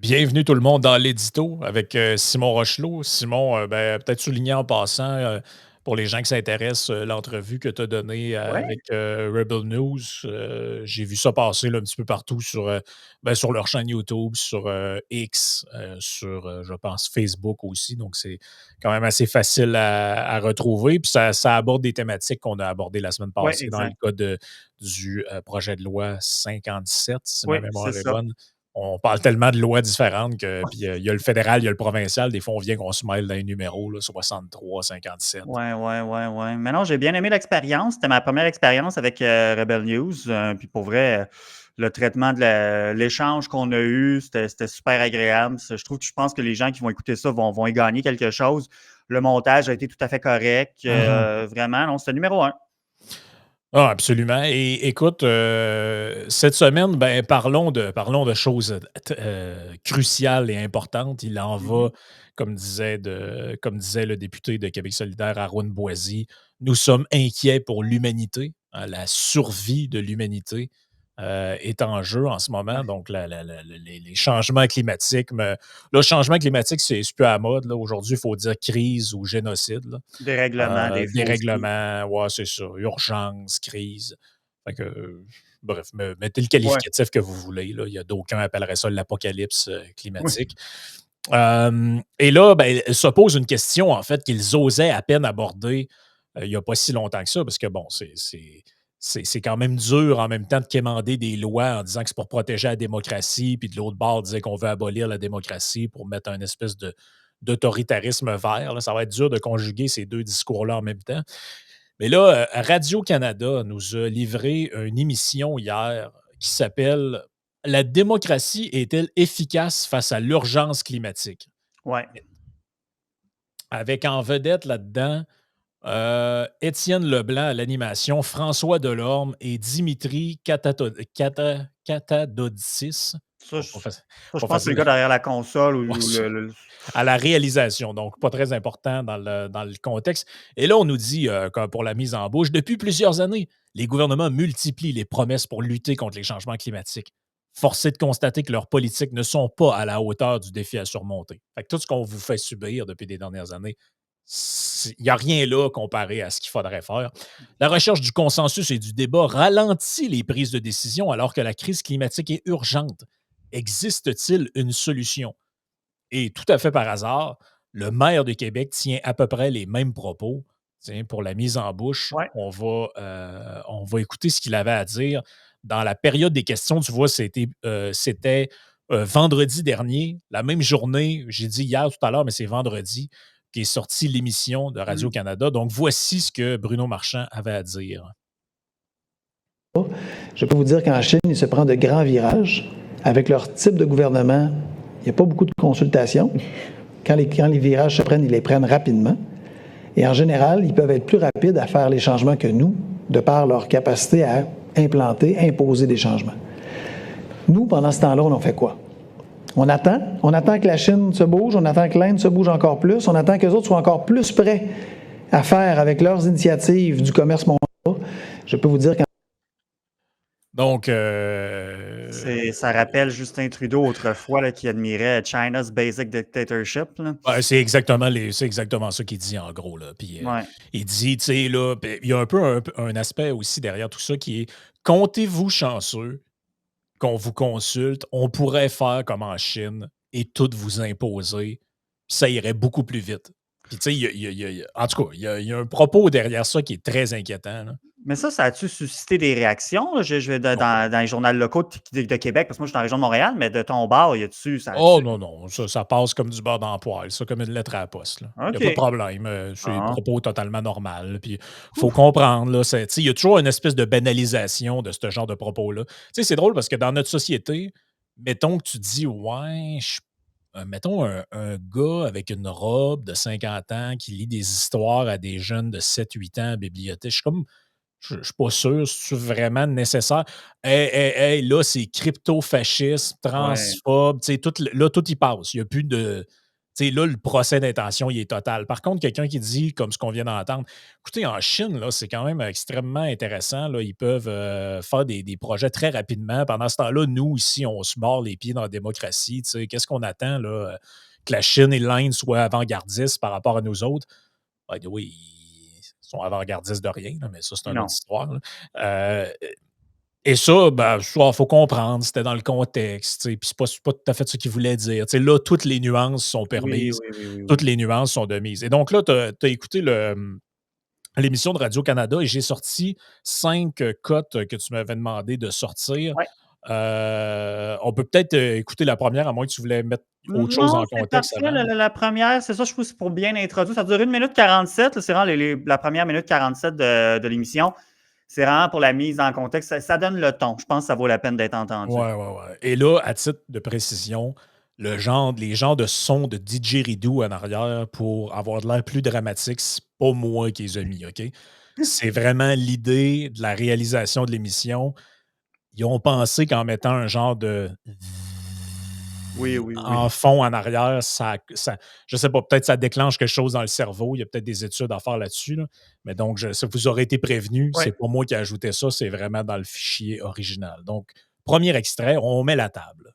Bienvenue tout le monde dans l'édito avec Simon Rochelot. Simon, peut-être souligner en passant, pour les gens qui s'intéressent, l'entrevue que tu as donnée Ouais, avec Rebel News. J'ai vu ça passer là, un petit peu partout sur leur chaîne YouTube, sur X, sur, je pense, Facebook aussi. Donc, c'est quand même assez facile à retrouver. Puis ça aborde des thématiques qu'on a abordées la semaine ouais, passée dans le exact. cas du projet de loi 57, si ma Oui, c'est mémoire est ça. bonne. On parle tellement de lois différentes que puis il y a le fédéral, il y a le provincial. Des fois, on vient qu'on se mêle dans les numéros, là, 63, 57. Ouais, ouais, ouais, ouais. Mais non, j'ai bien aimé l'expérience. C'était ma première expérience avec Rebel News. Puis pour vrai, le traitement de l'échange qu'on a eu, c'était super agréable. Je pense que les gens qui vont écouter ça vont y gagner quelque chose. Le montage a été tout à fait correct. Mhm. Vraiment, non, c'était numéro un. Ah, absolument. Et écoute, cette semaine, parlons de choses cruciales et importantes. Il en va, Mhm. comme disait le député de Québec solidaire, Haroun Boisy, nous sommes inquiets pour l'humanité, hein, la survie de l'humanité est en jeu en ce moment. Ouais. Donc, les changements climatiques, le changement climatique, c'est plus à la mode. Là. Aujourd'hui, il faut dire crise ou génocide. Là. Des règlements, des fois aussi. Dérèglement, ouais, c'est ça. Urgence, crise. Fait que, bref, mettez le Ouais. qualificatif que vous voulez. Là. Il y a d'aucuns appelleraient ça l'apocalypse Oui. climatique. Et là, ben, se pose une question, en fait, qu'ils osaient à peine aborder il n'y a pas si longtemps que ça, parce que, bon, c'est quand même dur en même temps de quémander des lois en disant que c'est pour protéger la démocratie, puis de l'autre bord, dire qu'on veut abolir la démocratie pour mettre un espèce d'autoritarisme vert. Là. Ça va être dur de conjuguer ces deux discours-là en même temps. Mais là, Radio-Canada nous a livré une émission hier qui s'appelle La démocratie est-elle efficace face à l'urgence climatique? Ouais. Avec en vedette là-dedans Étienne Leblanc à l'animation, François Delorme et Dimitri Katadodsis. Ça, Pas, je, pas faci- ça, je pas pense que c'est le facile. gars derrière la console Ouais, ou à la réalisation, donc pas très important dans le contexte. Et là, on nous dit, comme pour la mise en bouche, depuis plusieurs années, les gouvernements multiplient les promesses pour lutter contre les changements climatiques. Force est de constater que leurs politiques ne sont pas à la hauteur du défi à surmonter. Fait que tout ce qu'on vous fait subir depuis des dernières années, il n'y a rien là comparé à ce qu'il faudrait faire. La recherche du consensus et du débat ralentit les prises de décision alors que la crise climatique est urgente. Existe-t-il une solution? Et tout à fait par hasard, le maire de Québec tient à peu près les mêmes propos. Tiens, pour la mise en bouche, Ouais. on va écouter ce qu'il avait à dire. Dans la période des questions, tu vois, c'était vendredi dernier, la même journée, j'ai dit hier tout à l'heure, mais c'est vendredi, qui est sortie l'émission de Mhm. Radio-Canada. Donc, voici ce que Bruno Marchand avait à dire. Je peux vous dire qu'en Chine, ils se prennent de grands virages. Avec leur type de gouvernement, il n'y a pas beaucoup de consultations. Quand les virages se prennent, ils les prennent rapidement. Et en général, ils peuvent être plus rapides à faire les changements que nous, de par leur capacité à implanter, imposer des changements. Nous, pendant ce temps-là, on en fait quoi? On attend que la Chine se bouge, on attend que l'Inde se bouge encore plus, on attend que les autres soient encore plus prêts à faire avec leurs initiatives du commerce mondial. Je peux vous dire qu'en Donc, Ça rappelle Justin Trudeau autrefois là, qui admirait China's Basic Dictatorship. Là. ouais, c'est exactement ça qu'il dit en gros. Là. Puis, Ouais. il dit, tu sais, là, puis il y a un peu un aspect aussi derrière tout ça qui est comptez-vous chanceux qu'on vous consulte, on pourrait faire comme en Chine et tout vous imposer, puis ça irait beaucoup plus vite. Puis, tu sais, en tout cas, il y a un propos derrière ça qui est très inquiétant. Là. Mais ça a-tu suscité des réactions? Là? Je vais Non. dans les journaux locaux de Québec, parce que moi, je suis dans la région de Montréal, mais de ton bar, ça Oh a-tu. non, non, ça passe comme du beurre dans le poêle, ça, comme une lettre à la poste. Il n'y a pas de OK. problème. C'est un Ah. propos totalement normal. Puis il faut Ouf. comprendre, là, il y a toujours une espèce de banalisation de ce genre de propos-là. Tu sais, c'est drôle parce que dans notre société, mettons que tu dis, ouais, mettons un gars avec une robe de 50 ans qui lit des histoires à des jeunes de 7 8 ans à la bibliothèque. Je suis comme, je suis pas sûr, c'est vraiment nécessaire. Hey, là, c'est crypto-fasciste, Ouais. transphobe, tu sais, là, tout y passe. Il y a plus de. Tu sais, là, le procès d'intention, il est total. Par contre, quelqu'un qui dit, comme ce qu'on vient d'entendre, écoutez, en Chine, là, c'est quand même extrêmement intéressant. Là, ils peuvent faire des projets très rapidement. Pendant ce temps-là, nous, ici, on se mord les pieds dans la démocratie. Tu sais, qu'est-ce qu'on attend, là? Que la Chine et l'Inde soient avant-gardistes par rapport à nous autres? By the way, ils sont avant-gardistes de rien, là, mais ça, c'est une autre Non. histoire. Là. Et ça, ben, il faut comprendre, c'était dans le contexte, tu sais, puis c'est pas tout à fait ce qu'il voulait dire. Tu sais, là, toutes les nuances sont Oui, permises, oui, oui, oui, toutes oui. les nuances sont de mise. Et donc là, tu as écouté l'émission de Radio-Canada et j'ai sorti 5 cotes que tu m'avais demandé de sortir. Ouais. On peut peut-être écouter la première, à moins que tu voulais mettre autre chose Non, en c'est contexte parfait. avant. La première, c'est ça, je trouve, c'est pour bien introduire. Ça dure 1 minute 47. Là, c'est vraiment la première minute 47 de l'émission. C'est vraiment pour la mise en contexte. Ça donne le ton. Je pense que ça vaut la peine d'être entendu. Ouais, ouais, ouais. Et là, à titre de précision, les genres de sons de didgeridoo en arrière pour avoir de l'air plus dramatique, c'est pas moi qui les ai mis, OK? C'est vraiment l'idée de la réalisation de l'émission. Ils ont pensé qu'en mettant un genre de Oui, oui, en oui. fond en arrière, je sais pas, peut-être ça déclenche quelque chose dans le cerveau. Il y a peut-être des études à faire là-dessus. Là. Mais donc, ça vous aurez été prévenu. Ouais. C'est pas moi qui ai ajouté ça, c'est vraiment dans le fichier original. Donc, premier extrait, on met la table.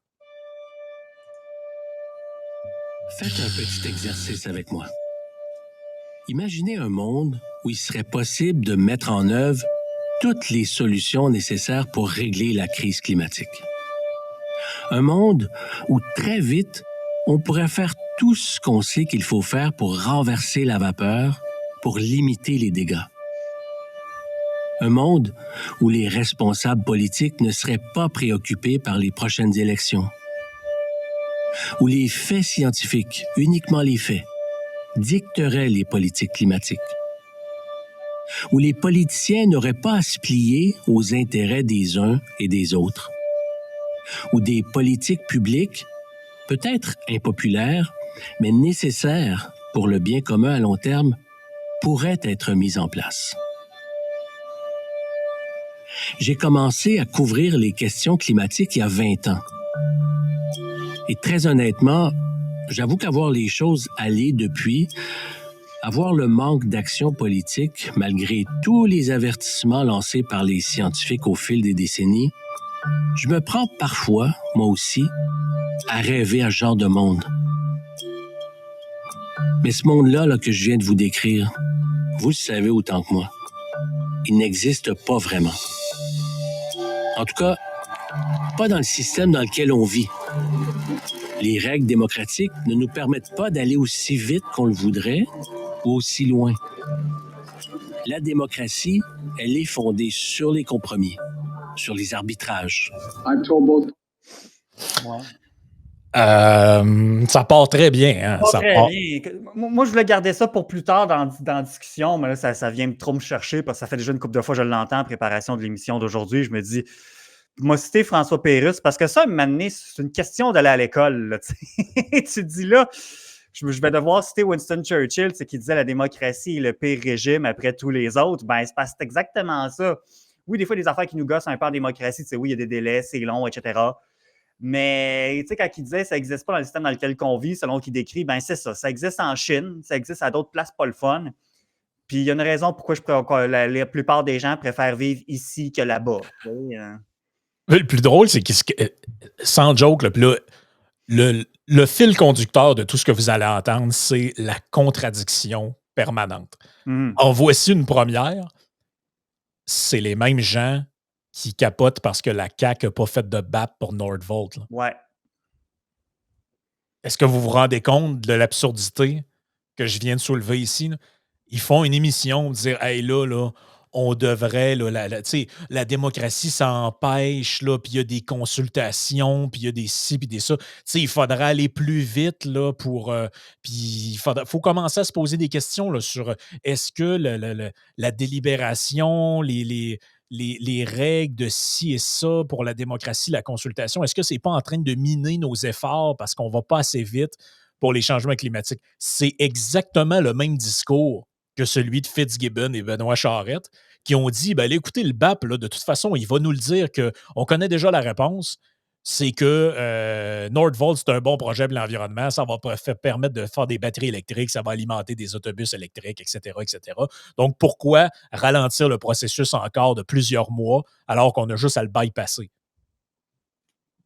Faites un petit exercice avec moi. Imaginez un monde où il serait possible de mettre en œuvre toutes les solutions nécessaires pour régler la crise climatique. Un monde où très vite, on pourrait faire tout ce qu'on sait qu'il faut faire pour renverser la vapeur, pour limiter les dégâts. Un monde où les responsables politiques ne seraient pas préoccupés par les prochaines élections. Où les faits scientifiques, uniquement les faits, dicteraient les politiques climatiques. Où les politiciens n'auraient pas à se plier aux intérêts des uns et des autres. Où des politiques publiques, peut-être impopulaires, mais nécessaires pour le bien commun à long terme, pourraient être mises en place. J'ai commencé à couvrir les questions climatiques il y a 20 ans. Et très honnêtement, j'avoue qu'avoir les choses allées depuis, avoir le manque d'action politique, malgré tous les avertissements lancés par les scientifiques au fil des décennies, je me prends parfois, moi aussi, à rêver à ce genre de monde. Mais ce monde-là que je viens de vous décrire, vous le savez autant que moi, il n'existe pas vraiment. En tout cas, pas dans le système dans lequel on vit. Les règles démocratiques ne nous permettent pas d'aller aussi vite qu'on le voudrait ou aussi loin. La démocratie, elle est fondée sur les compromis, sur les arbitrages. Ouais. Ça part très bien. Hein? Pas Ça très part... bien. Moi, je voulais garder ça pour plus tard dans la discussion, mais là, ça vient trop me chercher parce que ça fait déjà une couple de fois que je l'entends en préparation de l'émission d'aujourd'hui. Je me dis, m'a cité François Pérusse parce que ça, m'amener, c'est une question d'aller à l'école. Là, tu te dis là, je vais devoir citer Winston Churchill qui disait la démocratie est le pire régime après tous les autres. Ben, c'est exactement ça. Oui, des fois, des affaires qui nous gossent un peu en démocratie, oui, il y a des délais, c'est long, etc. Mais quand il disait que ça n'existe pas dans le système dans lequel on vit, selon qu'il décrit, ben c'est ça. Ça existe en Chine, ça existe à d'autres places pas le fun. Puis il y a une raison pourquoi la plupart des gens préfèrent vivre ici que là-bas. Le plus drôle, c'est que, sans joke, le fil conducteur de tout ce que vous allez entendre, c'est la contradiction permanente. En voici une première. C'est les mêmes gens qui capotent parce que la CAQ n'a pas fait de BAP pour Nordvolt. Là. Ouais. Est-ce que vous vous rendez compte de l'absurdité que je viens de soulever ici? Là? Ils font une émission, dire « Hey, là, on devrait, la démocratie, ça empêche, puis il y a des consultations, puis il y a des ci, puis des ça. Il faudrait aller plus vite, là, puis il faut commencer à se poser des questions là, sur est-ce que la délibération, les règles de ci et ça pour la démocratie, la consultation, est-ce que c'est pas en train de miner nos efforts parce qu'on va pas assez vite pour les changements climatiques? C'est exactement le même discours que celui de Fitzgibbon et Benoît Charette, qui ont dit, ben, écoutez, le BAP, là, de toute façon, il va nous le dire qu'on connaît déjà la réponse. c'est que Nordvolt, c'est un bon projet pour l'environnement. Ça va permettre de faire des batteries électriques, ça va alimenter des autobus électriques, etc., etc. Donc, pourquoi ralentir le processus encore de plusieurs mois alors qu'on a juste à le bypasser?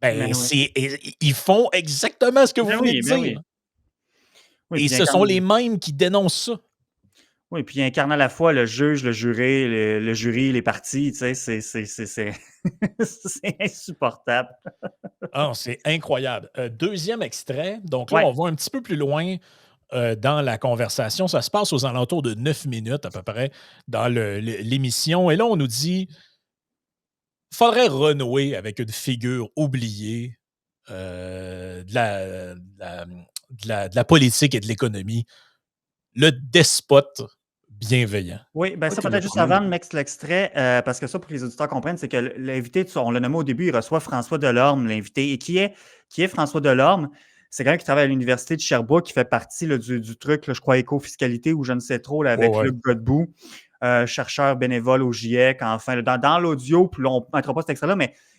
Ben, Ben oui. ils font exactement ce que vous Ben venez de oui, ben dire. oui. Oui, Et puis il ce sont incarne, les mêmes qui dénoncent ça. oui, puis il incarne à la fois le juge, le juré, le jury, les parties, tu sais, c'est insupportable. Ah, c'est incroyable. Deuxième extrait. Donc là, Ouais. on va un petit peu plus loin dans la conversation. Ça se passe aux alentours de 9 minutes à peu près dans l'émission. Et là, on nous dit faudrait renouer avec une figure oubliée de la politique et de l'économie, le despote bienveillant. Oui, ben Pas ça que le peut-être juste problème. avant de mettre l'extrait, parce que ça, pour que les auditeurs comprennent, c'est que l'invité, on l'a nommé au début, il reçoit François Delorme, l'invité. Et qui est François Delorme? C'est quelqu'un qui travaille à l'Université de Sherbrooke, qui fait partie là, du truc, là, je crois, éco-fiscalité ou je ne sais trop, là, avec Ouais, ouais. Luc Godbout, chercheur bénévole au GIEC, enfin, là, dans l'audio, puis là, on ne mettra pas cet extrait-là,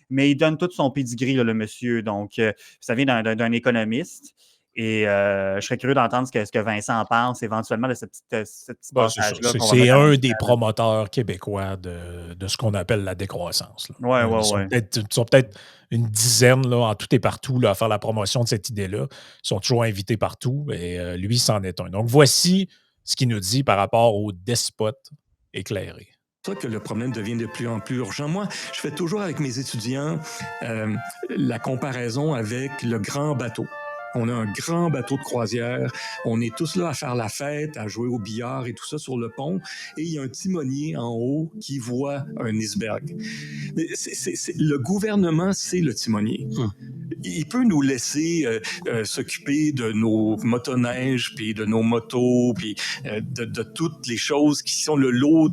mais il donne tout son pedigree, là, le monsieur. Donc, ça vient d'un économiste. Et je serais curieux d'entendre ce que Vincent en pense éventuellement de ce petit Ben, c'est ça. passage-là qu'on va C'est mettre à un l'instant. des promoteurs québécois de ce qu'on appelle la décroissance. Là. Ouais, ouais, ouais. Ils sont peut-être une dizaine là, en tout et partout là, à faire la promotion de cette idée-là. Ils sont toujours invités partout et lui, c'en est un. Donc, voici ce qu'il nous dit par rapport au despote éclairé. C'est pour ça que le problème devient de plus en plus urgent. Moi, je fais toujours avec mes étudiants la comparaison avec le grand bateau. On a un grand bateau de croisière. On est tous là à faire la fête, à jouer au billard et tout ça sur le pont. Et il y a un timonier en haut qui voit un iceberg. Mais le gouvernement, c'est le timonier. Il peut nous laisser s'occuper de nos motoneiges, puis de nos motos, puis de toutes les choses qui sont le lot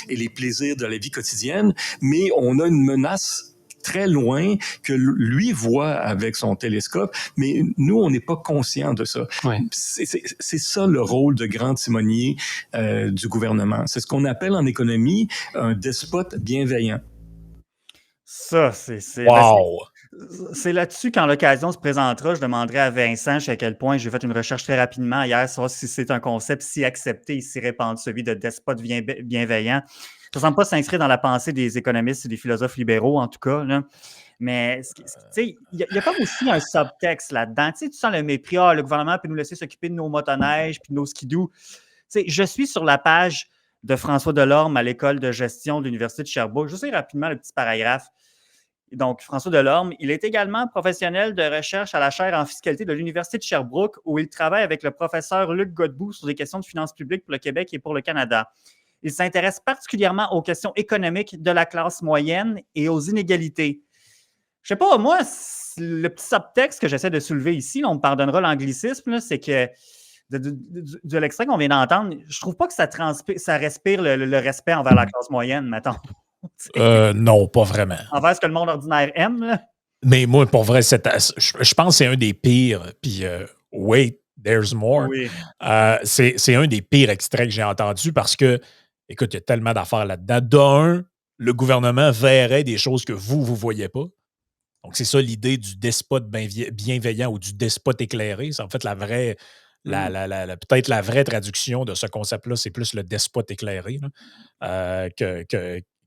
et les plaisirs de la vie quotidienne, mais on a une menace très loin que lui voit avec son télescope, mais nous, on n'est pas conscients de ça. Ouais. C'est ça le rôle de grand timonier du gouvernement. C'est ce qu'on appelle en économie un despote bienveillant. Ça, Wow! c'est là-dessus, quand l'occasion se présentera, je demanderai à Vincent jusqu'à quel point j'ai fait une recherche très rapidement hier, savoir si c'est un concept si accepté et si répandu, celui de despote bienveillant. Ça ne semble pas s'inscrire dans la pensée des économistes et des philosophes libéraux, en tout cas, là. Mais tu sais, il y a comme aussi un subtexte là-dedans. Tu sais, tu sens le mépris. Ah, le gouvernement peut nous laisser s'occuper de nos motoneiges puis de nos skidoo. Tu sais, je suis sur la page de François Delorme à l'école de gestion de l'Université de Sherbrooke. Je sais rapidement le petit paragraphe. Donc, François Delorme, il est également professionnel de recherche à la chaire en fiscalité de l'Université de Sherbrooke, où il travaille avec le professeur Luc Godbout sur des questions de finances publiques pour le Québec et pour le Canada. Il s'intéresse particulièrement aux questions économiques de la classe moyenne et aux inégalités. Je sais pas, moi, le petit subtexte que j'essaie de soulever ici, là, on me pardonnera l'anglicisme, là, c'est que de l'extrait qu'on vient d'entendre, je trouve pas que ça respire le respect envers la classe moyenne, mettons. Non, pas vraiment. Envers ce que le monde ordinaire aime, là. Mais moi, pour vrai, je pense que c'est un des pires. Puis, wait, there's more. Oui. C'est un des pires extraits que j'ai entendus parce que, écoute, il y a tellement d'affaires là-dedans. D'un, le gouvernement verrait des choses que vous ne voyez pas. Donc, c'est ça l'idée du despote bienveillant ou du despote éclairé. C'est en fait la vraie, peut-être la vraie traduction de ce concept-là, c'est plus le despote éclairé là,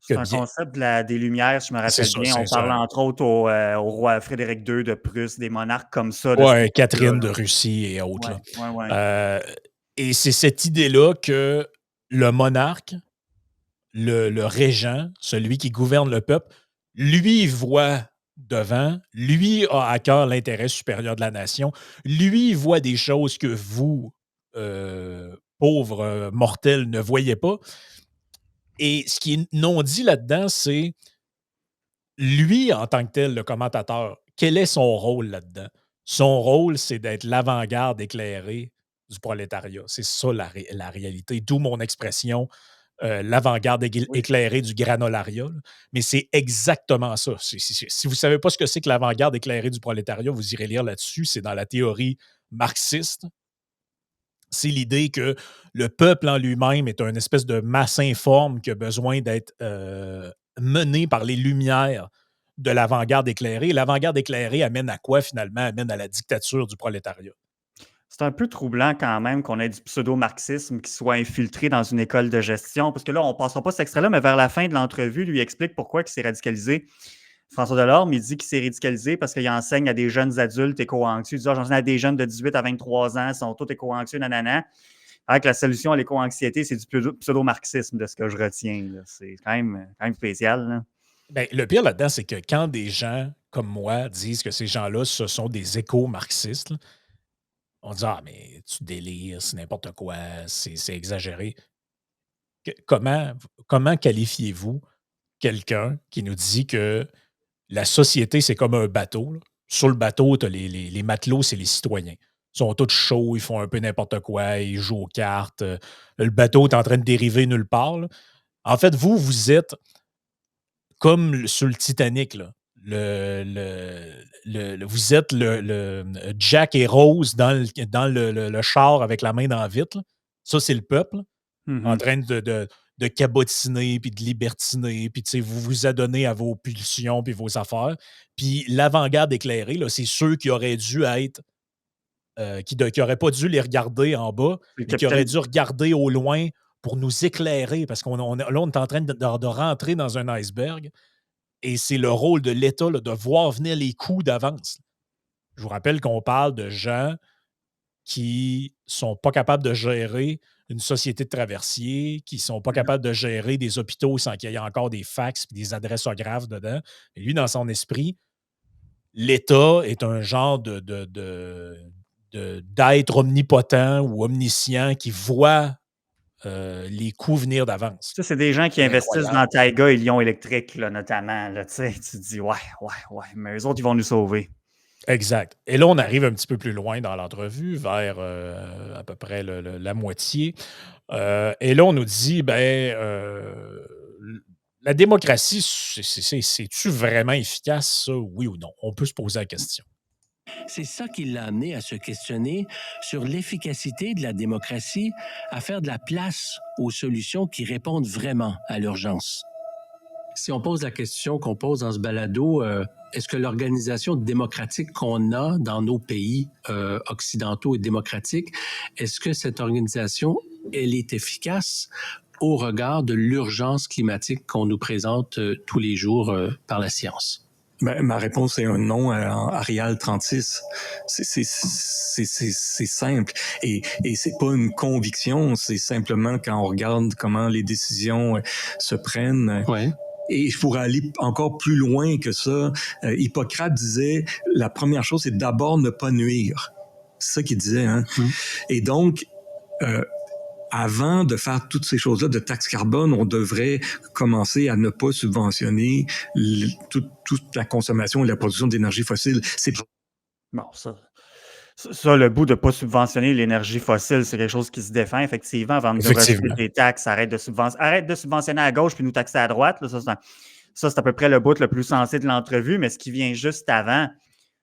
C'est un concept des Lumières, si je me rappelle bien. On parle entre autres au roi Frédéric II de Prusse, des monarques comme ça. Oui, Catherine de Russie et autres. Et c'est cette idée-là que le monarque, le régent, celui qui gouverne le peuple, lui voit devant, lui a à cœur l'intérêt supérieur de la nation, lui voit des choses que vous, pauvres mortels, ne voyez pas. Et ce qui est non dit là-dedans, c'est lui, en tant que tel, le commentateur, quel est son rôle là-dedans? Son rôle, c'est d'être l'avant-garde éclairée du prolétariat. C'est ça la réalité. D'où mon expression, l'avant-garde éclairée du granolariat. Là. Mais c'est exactement ça. Si vous ne savez pas ce que c'est que l'avant-garde éclairée du prolétariat, vous irez lire là-dessus. C'est dans la théorie marxiste. C'est l'idée que le peuple en lui-même est une espèce de masse informe qui a besoin d'être menée par les lumières de l'avant-garde éclairée. L'avant-garde éclairée amène à quoi finalement? Amène à la dictature du prolétariat. C'est un peu troublant quand même qu'on ait du pseudo-marxisme qui soit infiltré dans une école de gestion, parce que là, on ne passera pas cet extrait-là, mais vers la fin de l'entrevue, lui explique pourquoi il s'est radicalisé. François Delorme, il dit qu'il s'est radicalisé parce qu'il enseigne à des jeunes adultes éco-anxieux. Il dit, j'enseigne à des jeunes de 18 à 23 ans, ils sont tous éco-anxieux, nanana. Alors que la solution à l'éco-anxiété, c'est du pseudo-marxisme, de ce que je retiens. Là. C'est quand même spécial. Là. Ben, le pire là-dedans, c'est que quand des gens comme moi disent que ces gens-là, ce sont des éco-marxistes, là, on dit, ah, mais tu délires, c'est n'importe quoi, c'est exagéré. Comment qualifiez-vous quelqu'un qui nous dit que la société, c'est comme un bateau, là? Sur le bateau, tu as les matelots, c'est les citoyens. Ils sont tous chauds, ils font un peu n'importe quoi, ils jouent aux cartes. Le bateau est en train de dériver nulle part, là. En fait, vous êtes comme sur le Titanic, là. Vous êtes le Jack et Rose dans le char avec la main dans la vitre, là. Ça, c'est le peuple, là, en train de cabotiner, puis de libertiner, puis tu sais, vous vous adonnez à vos pulsions, puis vos affaires. Puis l'avant-garde éclairée, là, c'est ceux qui auraient dû être, qui n'auraient pas dû les regarder en bas, Le mais qui auraient capitaine, dû regarder au loin pour nous éclairer, parce là, on est en train de rentrer dans un iceberg, et c'est le rôle de l'État là, de voir venir les coups d'avance. Je vous rappelle qu'on parle de gens qui sont pas capables de gérer une société de traversiers, qui sont pas capables de gérer des hôpitaux sans qu'il y ait encore des fax et des adressographes dedans. Et lui, dans son esprit, l'État est un genre d'être omnipotent ou omniscient qui voit les coups venir d'avance. ça, c'est des gens qui C'est investissent incroyable. dans Taiga et Lyon Électrique, là, notamment. Là, tu te dis, ouais, mais eux autres, ils vont nous sauver. Exact. Et là, on arrive un petit peu plus loin dans l'entrevue, vers à peu près la moitié. Et là, on nous dit, ben, la démocratie, c'est-tu vraiment efficace, ça, oui ou non? On peut se poser la question. C'est ça qui l'a amené à se questionner sur l'efficacité de la démocratie à faire de la place aux solutions qui répondent vraiment à l'urgence. Si on pose la question qu'on pose dans ce balado, est-ce que l'organisation démocratique qu'on a dans nos pays occidentaux et démocratiques, est-ce que cette organisation, elle est efficace au regard de l'urgence climatique qu'on nous présente tous les jours par la science? Ma réponse est un non à Arial 36. C'est simple. Et c'est pas une conviction, c'est simplement quand on regarde comment les décisions se prennent. Ouais. Et je pourrais aller encore plus loin que ça. Hippocrate disait, la première chose, c'est d'abord ne pas nuire. C'est ça qu'il disait. Hein? Et donc, avant de faire toutes ces choses-là de taxe carbone, on devrait commencer à ne pas subventionner toute la consommation et la production d'énergie fossile. Bon, ça, le bout de ne pas subventionner l'énergie fossile, c'est quelque chose qui se défend, effectivement, avant de nous rajouter Effectivement. des taxes. Arrête de subventionner à gauche puis nous taxer à droite. Là, ça, c'est à peu près le bout le plus sensé de l'entrevue, mais ce qui vient juste avant,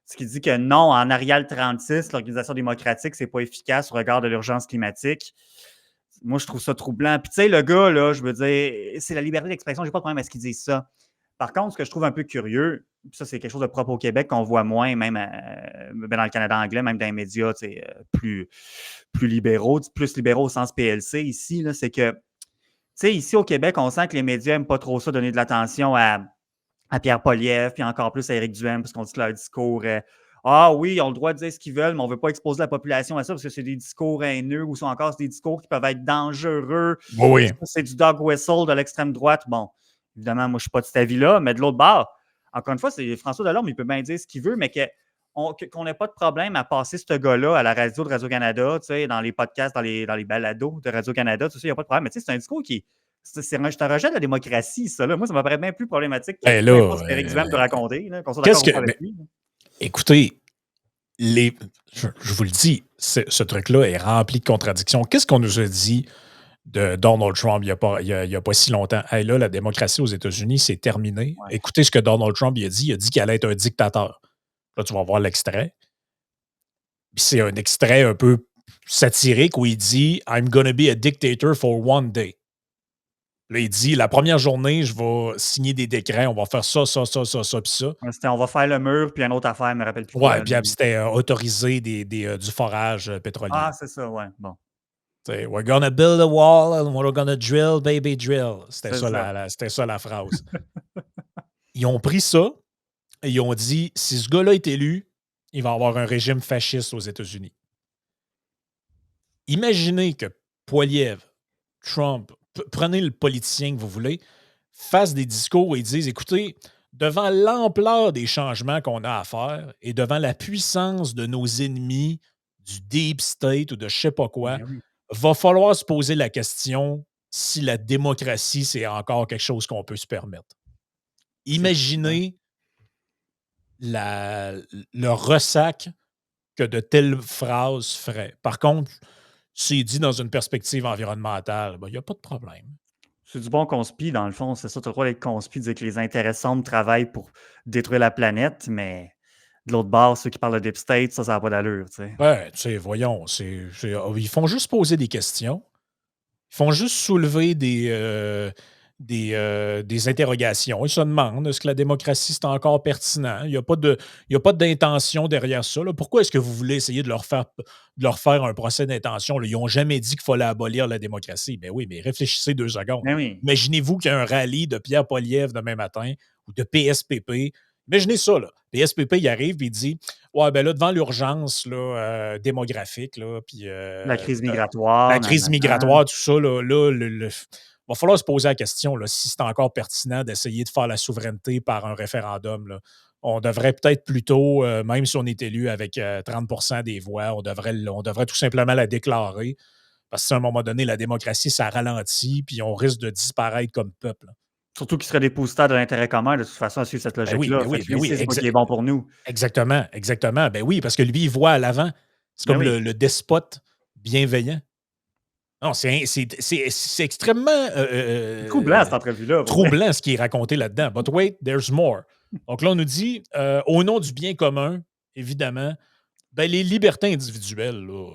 ce qui dit que non, en Arial 36, l'organisation démocratique, c'est pas efficace au regard de l'urgence climatique. Moi, je trouve ça troublant. Puis, tu sais, le gars, là, je veux dire, c'est la liberté d'expression. J'ai pas de problème à ce qu'il dise ça. Par contre, ce que je trouve un peu curieux, puis ça, c'est quelque chose de propre au Québec qu'on voit moins, même dans le Canada anglais, même dans les médias plus libéraux, plus libéraux au sens PLC ici, là, c'est que, tu sais, ici au Québec, on sent que les médias n'aiment pas trop ça, donner de l'attention à Pierre Poilievre, puis encore plus à Éric Duhaime, parce qu'on dit que leur discours ah oui, ils ont le droit de dire ce qu'ils veulent, mais on ne veut pas exposer la population à ça parce que c'est des discours haineux ou sont encore des discours qui peuvent être dangereux. Oui. C'est du dog whistle de l'extrême droite. Bon, évidemment, moi, je ne suis pas de cet avis-là, mais de l'autre bord, encore une fois, c'est François Delorme, il peut bien dire ce qu'il veut, mais qu'on n'ait pas de problème à passer ce gars-là à la radio de Radio-Canada, tu sais, dans les podcasts, dans les balados de Radio-Canada, tout ça, il n'y a pas de problème. Mais tu sais, c'est un discours qui c'est un rejet de la démocratie, ça. Là. Moi, ça me paraît bien plus problématique que Ben peu là, importe ce qu'Éric Duhaime peut raconter, là, qu'on soit qu'est-ce d'accord ou pas que. avec lui. Écoutez, je vous le dis, ce truc-là est rempli de contradictions. Qu'est-ce qu'on nous a dit de Donald Trump il y a pas si longtemps? Hey, là, la démocratie aux États-Unis, c'est terminé. Ouais. Écoutez ce que Donald Trump il a dit. Il a dit qu'il allait être un dictateur. Là, tu vas voir l'extrait. Puis c'est un extrait un peu satirique où il dit « I'm gonna be a dictator for one day ». Là, il dit, la première journée, je vais signer des décrets, on va faire ça, ça, ça, ça, ça, puis ça. Ouais, c'était on va faire le mur, puis une autre affaire, je me rappelle plus Ouais, quoi, puis là. c'était autoriser du forage pétrolier. Ah, c'est ça, ouais, bon, T'sais, we're gonna build a wall and we're gonna drill, baby, drill. C'était c'est ça ça. c'était ça la phrase. Ils ont pris ça et ils ont dit, si ce gars-là est élu, il va avoir un régime fasciste aux États-Unis. Imaginez que Poilievre, Trump, prenez le politicien que vous voulez, fassent des discours et disent, écoutez, devant l'ampleur des changements qu'on a à faire et devant la puissance de nos ennemis, du deep state ou de je sais pas quoi, Ben oui, va falloir se poser la question si la démocratie, c'est encore quelque chose qu'on peut se permettre. c'est fou, hein. Imaginez la- le ressac que de telles phrases feraient. Par contre, c'est dit dans une perspective environnementale, il n'y a pas de problème. C'est du bon conspi, dans le fond, c'est ça. Tu as le droit d'être conspi, de dire que les intéressants travaillent pour détruire la planète, mais de l'autre bord, ceux qui parlent de Deep State, ça n'a pas d'allure, tu sais. Ben, tu sais, voyons, ils font juste poser des questions. Ils font juste soulever des interrogations. Ils se demandent est-ce que la démocratie, c'est encore pertinent? Il n'y a pas d'intention derrière ça. Là. Pourquoi est-ce que vous voulez essayer de leur faire un procès d'intention? Là? Ils n'ont jamais dit qu'il fallait abolir la démocratie. Ben oui, mais réfléchissez 2 secondes. Ben oui. Imaginez-vous qu'il y a un rallye de Pierre Poilievre demain matin ou de PSPP. Imaginez ça, là. PSPP, il arrive et il dit ouais, ben là, devant l'urgence là, démographique, là, puis La crise la migratoire, crise nanana. migratoire, tout ça, va falloir se poser la question là, si c'est encore pertinent d'essayer de faire la souveraineté par un référendum. Là. On devrait peut-être plutôt, même si on est élu avec 30 des voix, on devrait tout simplement la déclarer. Parce qu'à un moment donné, la démocratie, ça ralentit, puis on risque de disparaître comme peuple. Là. Surtout qu'ils seraient dépositaires de l'intérêt commun, de toute façon, à suivre cette Ben oui, logique-là. ben Fait oui, que ben lui, oui. c'est quoi qui est bon pour nous. Exactement, exactement. Ben oui, parce que lui, il voit à l'avant. C'est Ben comme oui. le despote bienveillant. Non, c'est extrêmement C'est troublant, cette entrevue-là, pour vrai. troublant ce qui est raconté là-dedans. But wait, there's more. Donc là, on nous dit, au nom du bien commun, évidemment, ben, les libertés individuelles, là,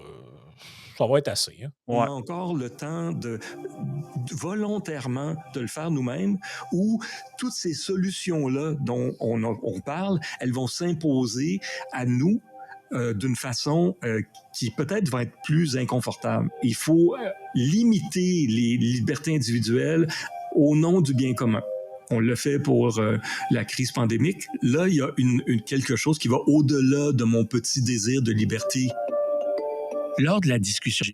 ça va être assez. Hein. On Ouais. a encore le temps volontairement de le faire nous-mêmes, ou toutes ces solutions-là dont on parle, elles vont s'imposer à nous d'une façon qui peut-être va être plus inconfortable. Il faut limiter les libertés individuelles au nom du bien commun. On le fait pour la crise pandémique. Là, il y a quelque chose qui va au-delà de mon petit désir de liberté. Lors de la discussion,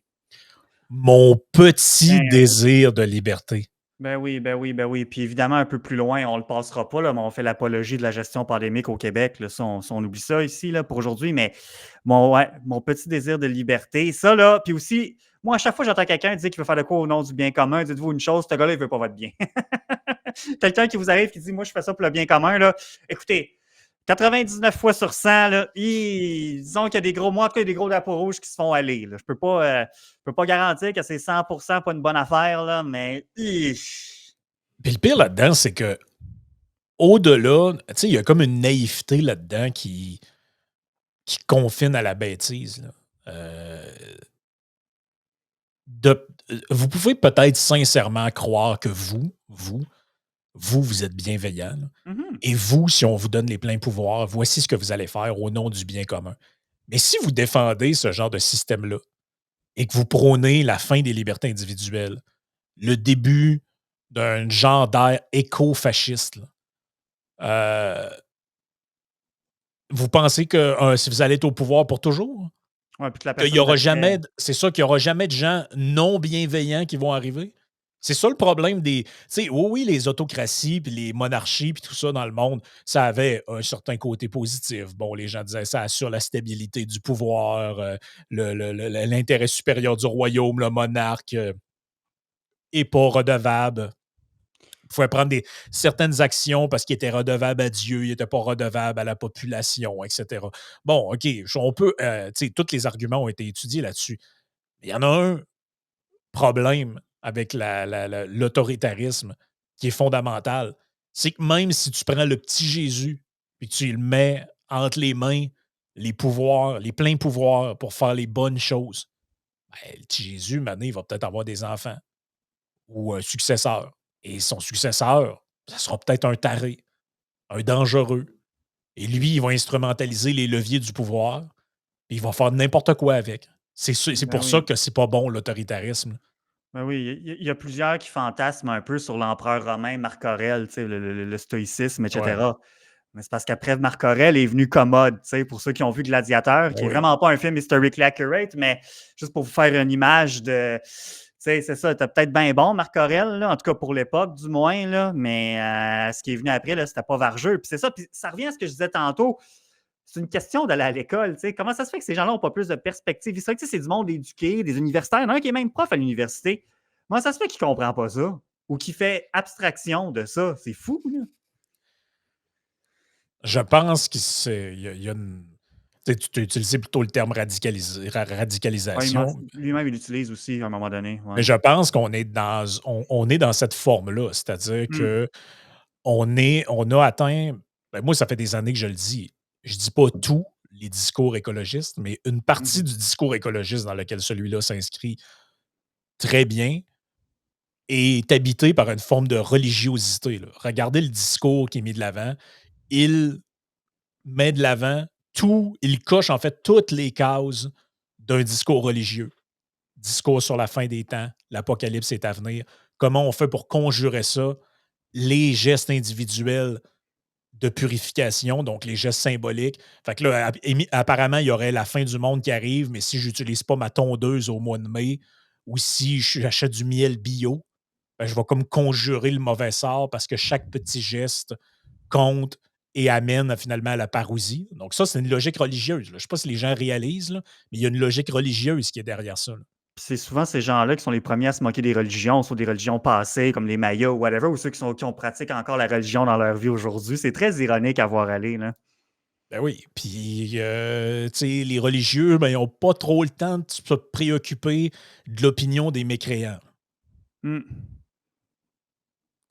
Mon petit Ben, désir de liberté. ben oui, ben oui, ben oui. Puis évidemment, un peu plus loin, on le passera pas, là, mais on fait l'apologie de la gestion pandémique au Québec. Là, ça, on oublie ça ici là, pour aujourd'hui. Mais mon petit désir de liberté, ça, là, puis aussi, moi, à chaque fois que j'entends quelqu'un dire qu'il veut faire de quoi au nom du bien commun, dites-vous une chose, ce gars-là, il veut pas votre bien. Quelqu'un qui vous arrive qui dit moi, je fais ça pour le bien commun, là. Écoutez, 99 fois sur 100, là, disons qu'il y a des gros, moi, en tout cas, il y a des gros drapeaux rouges qui se font aller. Là. Je peux pas garantir que c'est 100% pas une bonne affaire, là, mais. Puis le pire là-dedans, c'est que au-delà, tu sais, il y a comme une naïveté là-dedans qui confine à la bêtise. Là. Vous pouvez peut-être sincèrement croire que vous êtes bienveillant. Là. Mhm. Et vous, si on vous donne les pleins pouvoirs, voici ce que vous allez faire au nom du bien commun. Mais si vous défendez ce genre de système-là et que vous prônez la fin des libertés individuelles, le début d'un genre d'air éco-fasciste, là, vous pensez que si vous allez être au pouvoir pour toujours, Ouais, puis que la qu'il y personne aura d'après. jamais, c'est ça, qu'il n'y aura jamais de gens non bienveillants qui vont arriver? C'est ça le problème des. Tu sais, oui, les autocraties, puis les monarchies, puis tout ça dans le monde, ça avait un certain côté positif. Bon, les gens disaient ça assure la stabilité du pouvoir, l'intérêt supérieur du royaume, le monarque est pas redevable. Il pouvait prendre certaines actions parce qu'il était redevable à Dieu, il n'était pas redevable à la population, etc. Bon, OK, on peut. Tu sais, tous les arguments ont été étudiés là-dessus. Mais il y en a un problème avec l'autoritarisme qui est fondamental. C'est que même si tu prends le petit Jésus et tu le mets entre les mains, les pouvoirs, les pleins pouvoirs pour faire les bonnes choses, ben, le petit Jésus, maintenant, il va peut-être avoir des enfants ou un successeur. Et son successeur, ça sera peut-être un taré, un dangereux. Et lui, il va instrumentaliser les leviers du pouvoir, et il va faire n'importe quoi avec. C'est Ben pour ça oui. que c'est pas bon, l'autoritarisme. Ben oui, il y a plusieurs qui fantasment un peu sur l'empereur romain Marc Aurèle, tu sais, le stoïcisme, Ouais. etc. Mais c'est parce qu'après, Marc Aurèle est venu commode, tu sais, pour ceux qui ont vu Gladiateur, Ben qui est oui. vraiment pas un film historically accurate, mais juste pour vous faire une image de. Tu sais, c'est ça, t'as peut-être bien bon, Marc Aurèle, là, en tout cas pour l'époque, du moins, là, mais ce qui est venu après, là, c'était pas vargeux. Puis c'est ça, puis ça revient à ce que je disais tantôt. C'est une question d'aller à l'école, tu sais. Comment ça se fait que ces gens-là n'ont pas plus de perspective? C'est vrai que c'est du monde éduqué, des universitaires. Il y en a un qui est même prof à l'université. Comment ça se fait qu'il ne comprend pas ça? Ou qu'il fait abstraction de ça? C'est fou, là. Je pense qu'il y a une. Tu as utilisé plutôt le terme Ouais, radicalisation, lui-même, il l'utilise aussi à un moment donné. Ouais. mais je pense qu'on est on est dans cette forme-là. C'est-à-dire Hmm. que on a atteint. Ben moi, ça fait des années que je le dis. Je dis pas tous les discours écologistes, mais une partie Mhm. du discours écologiste dans lequel celui-là s'inscrit très bien est habité par une forme de religiosité, là. Regardez le discours qui est mis de l'avant. Il met de l'avant il coche en fait toutes les cases d'un discours religieux. Discours sur la fin des temps, l'apocalypse est à venir. Comment on fait pour conjurer ça? Les gestes individuels de purification, donc les gestes symboliques. Fait que là, apparemment, il y aurait la fin du monde qui arrive, mais si je n'utilise pas ma tondeuse au mois de mai ou si j'achète du miel bio, ben, je vais comme conjurer le mauvais sort parce que chaque petit geste compte et amène finalement à la parousie. Donc ça, c'est une logique religieuse, là. Je ne sais pas si les gens réalisent, là, mais il y a une logique religieuse qui est derrière ça, là. C'est souvent ces gens-là qui sont les premiers à se moquer des religions, soit des religions passées, comme les Mayas ou whatever, ou ceux qui ont pratiqué encore la religion dans leur vie aujourd'hui. C'est très ironique à voir aller, là. Ben oui, puis tu sais, les religieux, ben, ils n'ont pas trop le temps de se préoccuper de l'opinion des mécréants. Hmm.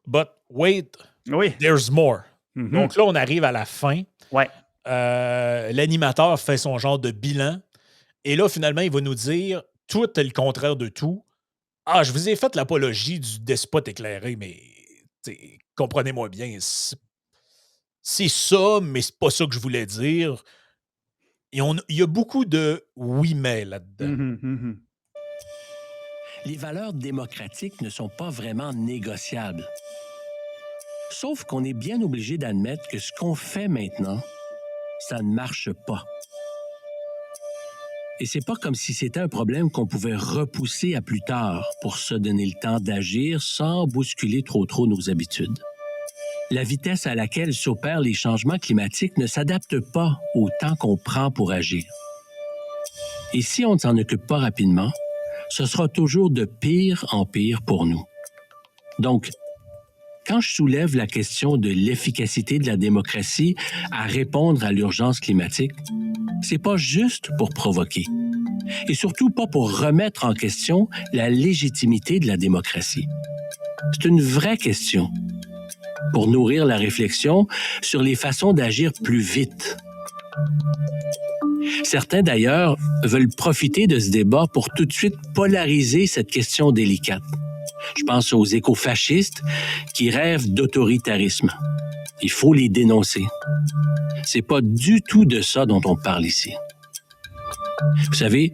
But wait, Oui. there's more. Mhm. Donc là, on arrive à la fin. Ouais. L'animateur fait son genre de bilan. Et là, finalement, il va nous dire tout est le contraire de tout. Ah, je vous ai fait l'apologie du despote éclairé, mais comprenez-moi bien, c'est ça, mais c'est pas ça que je voulais dire. Et il y a beaucoup de oui, mais là-dedans. Mhm, mhm. Les valeurs démocratiques ne sont pas vraiment négociables. Sauf qu'on est bien obligé d'admettre que ce qu'on fait maintenant, ça ne marche pas. Et c'est pas comme si c'était un problème qu'on pouvait repousser à plus tard pour se donner le temps d'agir sans bousculer trop nos habitudes. La vitesse à laquelle s'opèrent les changements climatiques ne s'adapte pas au temps qu'on prend pour agir. Et si on ne s'en occupe pas rapidement, ce sera toujours de pire en pire pour nous. Donc, quand je soulève la question de l'efficacité de la démocratie à répondre à l'urgence climatique, c'est pas juste pour provoquer, et surtout pas pour remettre en question la légitimité de la démocratie. C'est une vraie question pour nourrir la réflexion sur les façons d'agir plus vite. Certains, d'ailleurs, veulent profiter de ce débat pour tout de suite polariser cette question délicate. Je pense aux écofascistes qui rêvent d'autoritarisme. Il faut les dénoncer. C'est pas du tout de ça dont on parle ici. Vous savez,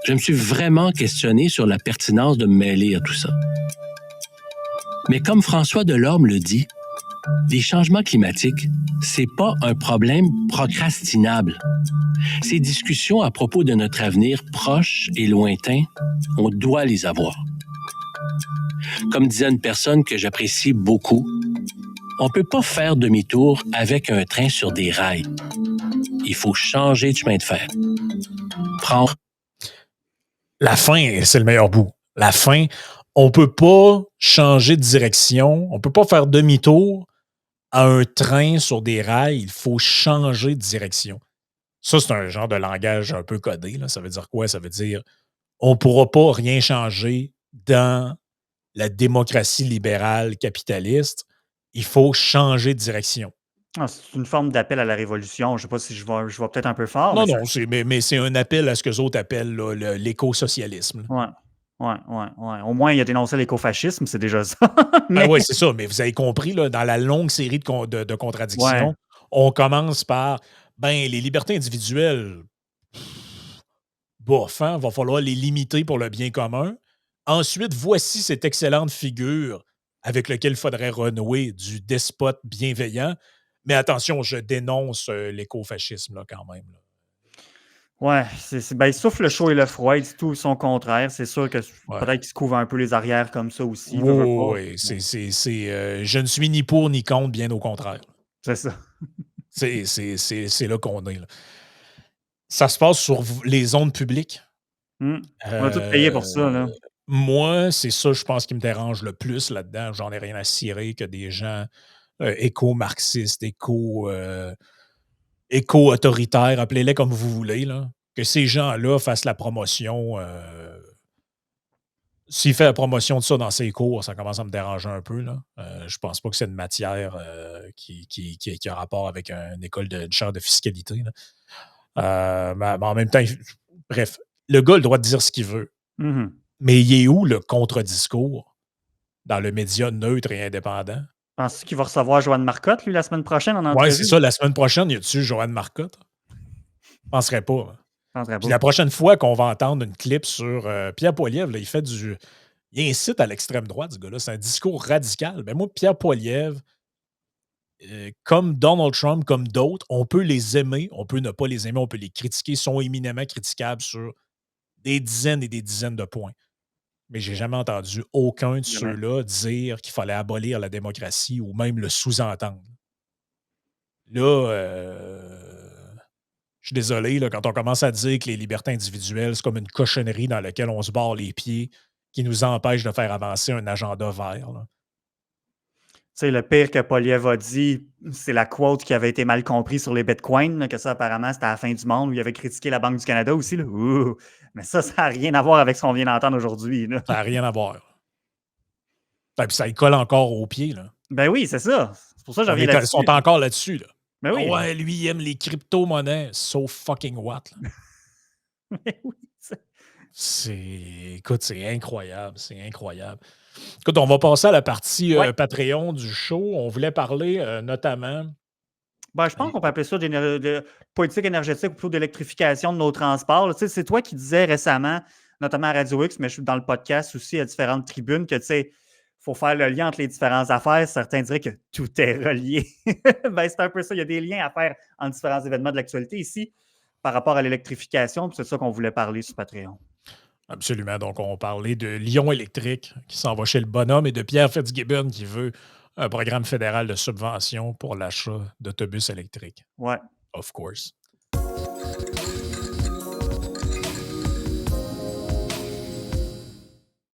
je me suis vraiment questionné sur la pertinence de me mêler à tout ça. Mais comme François Delorme le dit, les changements climatiques, c'est pas un problème procrastinable. Ces discussions à propos de notre avenir proche et lointain, on doit les avoir. Comme disait une personne que j'apprécie beaucoup, on ne peut pas faire demi-tour avec un train sur des rails. Il faut changer de chemin de fer. Prendre. La fin, c'est le meilleur bout. La fin, on ne peut pas changer de direction, on ne peut pas faire demi-tour à un train sur des rails, il faut changer de direction. Ça, c'est un genre de langage un peu codé, là. Ça veut dire quoi? Ça veut dire on ne pourra pas rien changer dans la démocratie libérale capitaliste. Il faut changer de direction. Ah, c'est une forme d'appel à la révolution. Je ne sais pas si je vais peut-être un peu fort. Non, Mais non, mais c'est un appel à ce que les autres appellent là, l'éco-socialisme. ouais. Ouais, ouais, ouais. Au moins, il a dénoncé l'écofascisme, c'est déjà ça. Ah Mais, oui, c'est ça, mais vous avez compris, là, dans la longue série de ouais, contradictions, on commence par, ben, les libertés individuelles, bof, hein, va falloir les limiter pour le bien commun. Ensuite, voici cette excellente figure avec laquelle il faudrait renouer du despote bienveillant. Mais attention, je dénonce l'écofascisme, là, quand même, là. ouais, ben, il souffle le chaud et le froid, il dit tout son contraire. C'est sûr que Ouais. peut-être qu'il se couvre un peu les arrières comme ça aussi, Oui, veut oui, pas. oui. Mais Je ne suis ni pour ni contre, bien au contraire. c'est ça. C'est là qu'on est, là. Ça se passe sur les ondes publiques. On a tout payé pour ça, Euh, là. Moi, c'est ça, je pense, qui me dérange le plus là-dedans. J'en ai rien à cirer que des gens éco-marxistes, éco-autoritaires, appelez-les comme vous voulez, là. Que ces gens-là fassent la promotion. S'il fait la promotion de ça dans ses cours, ça commence à me déranger un peu, là. Je pense pas que c'est une matière qui a rapport avec une école de chaire de fiscalité, là. Mais en même temps, bref, le gars a le droit de dire ce qu'il veut. Mhm. Mais il est où le contre-discours dans le média neutre et indépendant? Penses-tu qu'il va recevoir Joanne Marcotte, lui, la semaine prochaine en Ouais, c'est entrevue? ça. La semaine prochaine, y a-tu Joanne Marcotte? Je penserais pas, hein. Je penserais Puis pas. la prochaine fois qu'on va entendre une clip sur Pierre Poilievre, là, il incite à l'extrême droite, ce gars-là. C'est un discours radical. Ben moi, Pierre Poilievre, comme Donald Trump, comme d'autres, on peut les aimer, on peut ne pas les aimer, on peut les critiquer, ils sont éminemment critiquables sur des dizaines et des dizaines de points. Mais j'ai jamais entendu aucun de Jamais. ceux-là dire qu'il fallait abolir la démocratie ou même le sous-entendre. Là, je suis désolé, là, quand on commence à dire que les libertés individuelles, c'est comme une cochonnerie dans laquelle on se barre les pieds, qui nous empêche de faire avancer un agenda vert, là. Tu sais, le pire que Poliev a dit, c'est la quote qui avait été mal comprise sur les bitcoins, là, que ça, apparemment, c'était à la fin du monde, où il avait critiqué la Banque du Canada aussi. Là. Ouh! Mais ça n'a rien à voir avec ce qu'on vient d'entendre aujourd'hui. Là. Ça n'a rien à voir. Puis ça y colle encore au pied, là. Ben oui, c'est ça. C'est pour ça que je reviens Ils sont là-dessus. encore là-dessus, là. Ben Ah oui. ouais, lui, il aime les crypto-monnaies. So fucking what, là? Ben oui. Écoute, c'est incroyable, c'est incroyable. Écoute, on va passer à la partie Ouais. Patreon du show. On voulait parler notamment. Ben, je pense qu'on peut appeler ça de politique énergétique ou plutôt d'électrification de nos transports. là. Tu sais, c'est toi qui disais récemment, notamment à Radio X, mais je suis dans le podcast aussi à différentes tribunes, que tu sais, faut faire le lien entre les différentes affaires. Certains diraient que tout est relié. Ben, c'est un peu ça. Il y a des liens à faire entre différents événements de l'actualité ici par rapport à l'électrification. puis C'est ça qu'on voulait parler sur Patreon. Absolument. Donc, on parlait de Lyon Électrique qui s'en va chez le bonhomme et de Pierre Fitzgibbon qui veut un programme fédéral de subvention pour l'achat d'autobus électriques. Ouais. Of course.